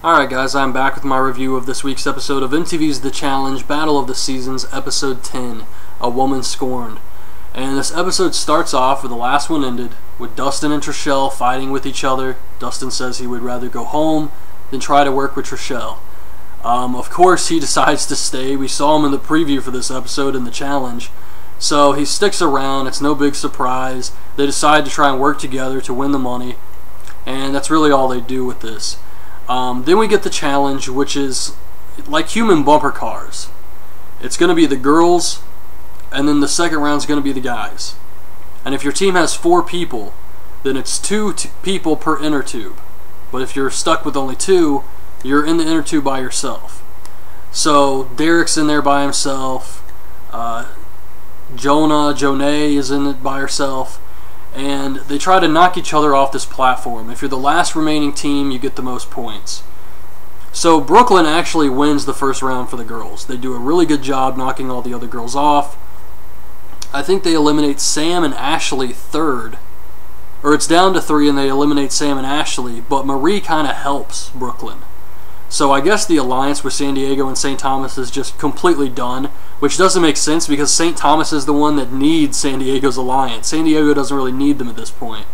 Alright guys, I'm back with my review of this week's episode of MTV's The Challenge Battle of the Seasons, Episode 10, A Woman Scorned. And this episode starts off where the last one ended, with Dustin and Trishelle fighting with each other. Dustin says he would rather go home than try to work with Trishelle. Of course he decides to stay. We saw him in the preview for this episode in The Challenge. So he sticks around, it's no big surprise. They decide to try and work together to win the money. And that's really all they do with this. Then we get the challenge, which is like human bumper cars. It's going to be the girls, and then the second round is going to be the guys. And if your team has 4 people, then it's 2 people per inner tube. But if you're stuck with only 2, you're in the inner tube by yourself. So Derek's in there by himself. Jonay is in it by herself. And they try to knock each other off this platform. If you're the last remaining team, you get the most points. So Brooklyn actually wins the first round for the girls. They do a really good job knocking all the other girls off. I think they eliminate Sam and Ashley third. Or it's down to 3 and they eliminate Sam and Ashley, but Marie kind of helps Brooklyn. So I guess the alliance with San Diego and St. Thomas is just completely done, which doesn't make sense because St. Thomas is the one that needs San Diego's alliance. San Diego doesn't really need them at this point.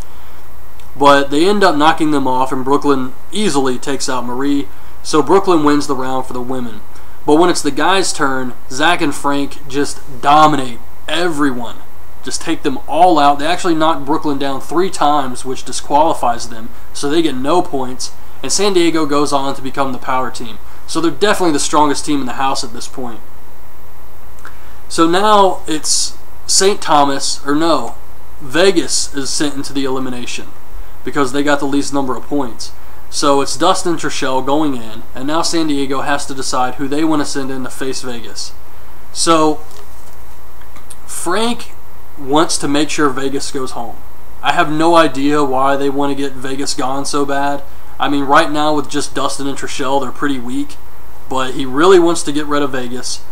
But they end up knocking them off, and Brooklyn easily takes out Marie, so Brooklyn wins the round for the women. But when it's the guys' turn, Zach and Frank just dominate everyone. Just take them all out. They actually knock Brooklyn down 3 times, which disqualifies them, so they get no points. And San Diego goes on to become the power team. So they're definitely the strongest team in the house at this point. So now it's St. Thomas, or no, Vegas is sent into the elimination because they got the least number of points. So it's Dustin and Trishelle going in, and now San Diego has to decide who they want to send in to face Vegas. So Frank wants to make sure Vegas goes home. I have no idea why they want to get Vegas gone so bad. I mean, right now with just Dustin and Trishelle, they're pretty weak. But he really wants to get rid of Vegas.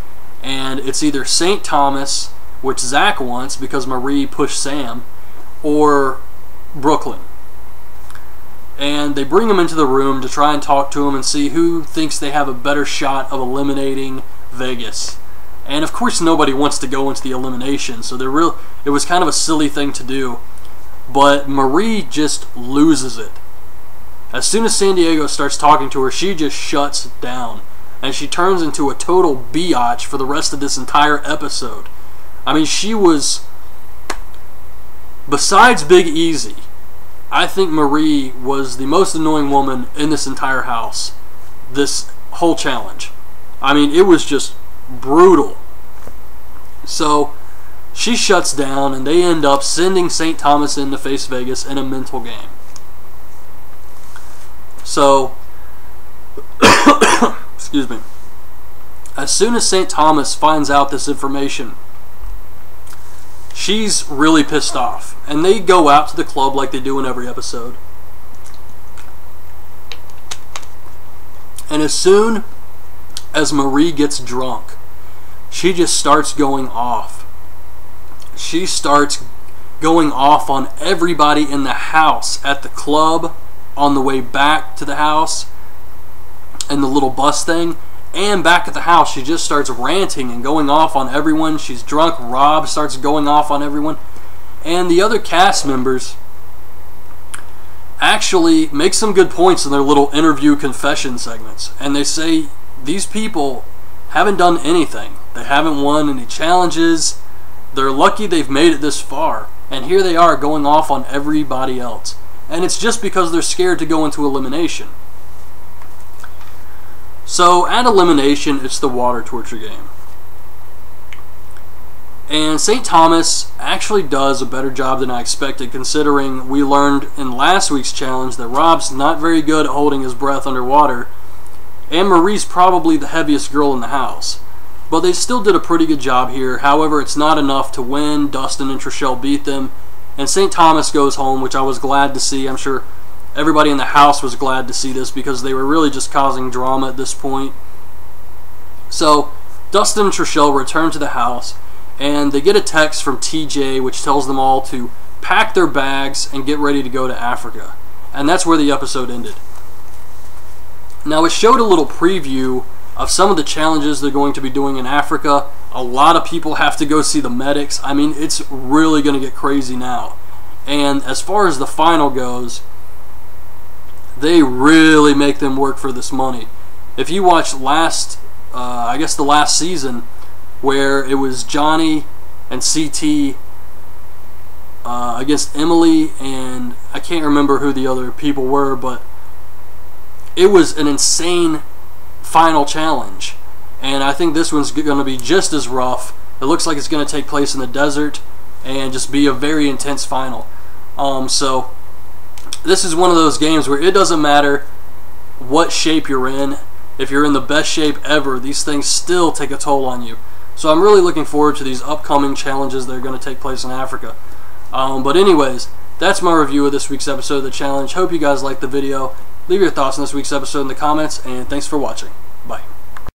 And it's either St. Thomas, which Zach wants because Marie pushed Sam, or Brooklyn. And they bring him into the room to try and talk to him and see who thinks they have a better shot of eliminating Vegas. And of course nobody wants to go into the elimination, so it was kind of a silly thing to do. But Marie just loses it. As soon as San Diego starts talking to her, she just shuts down. And she turns into a total biatch for the rest of this entire episode. I mean, she was... Besides Big Easy, I think Marie was the most annoying woman in this entire house. This whole challenge. I mean, it was just brutal. So, she shuts down, and they end up sending St. Thomas in to face Vegas in a mental game. So, excuse me. As soon as St. Thomas finds out this information, she's really pissed off. And they go out to the club like they do in every episode. And as soon as Marie gets drunk, she just starts going off. She starts going off on everybody in the house, at the club, on the way back to the house, and the little bus thing, and back at the house. She just starts ranting and going off on everyone. She's drunk. Rob starts going off on everyone. And the other cast members actually make some good points in their little interview confession segments. And they say these people haven't done anything. They haven't won any challenges. They're lucky they've made it this far. And here they are going off on everybody else. And it's just because they're scared to go into elimination. So at elimination, it's the water torture game. And St. Thomas actually does a better job than I expected, considering we learned in last week's challenge that Rob's not very good at holding his breath underwater, and Marie's probably the heaviest girl in the house. But they still did a pretty good job here. However, it's not enough to win. Dustin and Trishelle beat them, and St. Thomas goes home, which I was glad to see. I'm sure everybody in the house was glad to see this because they were really just causing drama at this point. So Dustin and Trishelle return to the house, and they get a text from TJ which tells them all to pack their bags and get ready to go to Africa. And that's where the episode ended. Now, it showed a little preview of some of the challenges they're going to be doing in Africa. A lot of people have to go see the medics. I mean, it's really going to get crazy now. And as far as the final goes, they really make them work for this money. If you watch I guess the last season, where it was Johnny and CT against Emily, and I can't remember who the other people were, but it was an insane final challenge. And I think this one's going to be just as rough. It looks like it's going to take place in the desert and just be a very intense final. So this is one of those games where it doesn't matter what shape you're in. If you're in the best shape ever, these things still take a toll on you. So I'm really looking forward to these upcoming challenges that are going to take place in Africa. But anyways, that's my review of this week's episode of the challenge. Hope you guys liked the video. Leave your thoughts on this week's episode in the comments, and thanks for watching. Bye.